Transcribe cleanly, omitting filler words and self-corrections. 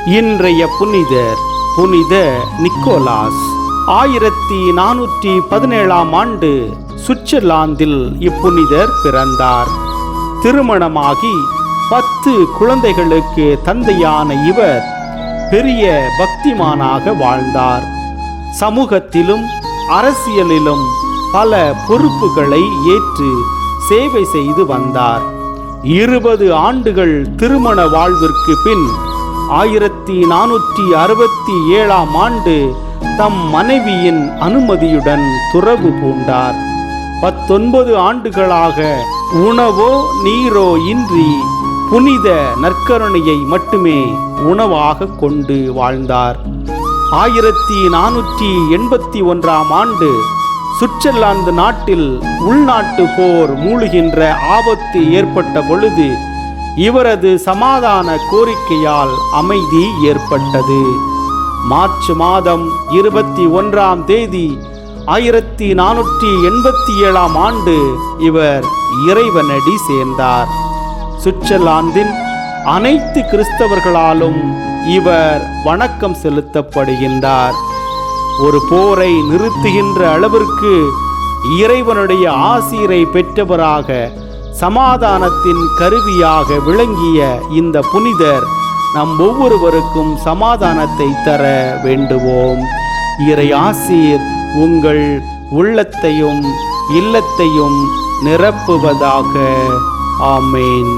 இன்றைய புனிதர் புனித நிக்கோலாஸ். 1417 ஆண்டு சுவிட்சர்லாந்தில் இப்புனிதர் பிறந்தார். திருமணமாகி 10 குழந்தைகளுக்கு தந்தையான இவர் பெரிய பக்திமானாக வாழ்ந்தார். சமூகத்திலும் அரசியலிலும் பல பொறுப்புகளை ஏற்று சேவை செய்து வந்தார். 20 ஆண்டுகள் திருமண வாழ்விற்கு பின் 1467 ஆண்டு தம் மனைவியின் அனுமதியுடன் துறவு பூண்டார். 19 ஆண்டுகளாக உணவோ நீரோ இன்றி புனித நற்கருணையை மட்டுமே உணவாக கொண்டு வாழ்ந்தார். 1481 ஆண்டு சுவிட்சர்லாந்து நாட்டில் உள்நாட்டு போர் மூழ்கின்ற ஆபத்து ஏற்பட்ட பொழுது இவரது சமாதான கோரிக்கையால் அமைதி ஏற்பட்டது. மார்ச் மாதம் 21 தேதி 1487 ஆண்டு இவர் இறைவனடி சேர்ந்தார். சுவிட்சர்லாந்தின் அனைத்து கிறிஸ்தவர்களாலும் இவர் வணக்கம் செலுத்தப்படுகின்றார். ஒரு போரை நிறுத்துகின்ற அளவிற்கு இறைவனுடைய ஆசீரை பெற்றவராக சமாதானத்தின் கருவியாக விளங்கிய இந்த புனிதர் நம் ஒவ்வொருவருக்கும் சமாதானத்தை தர வேண்டுவோம். இறை ஆசீர் உங்கள் உள்ளத்தையும் இல்லத்தையும் நிரப்புவதாக. ஆமேன்.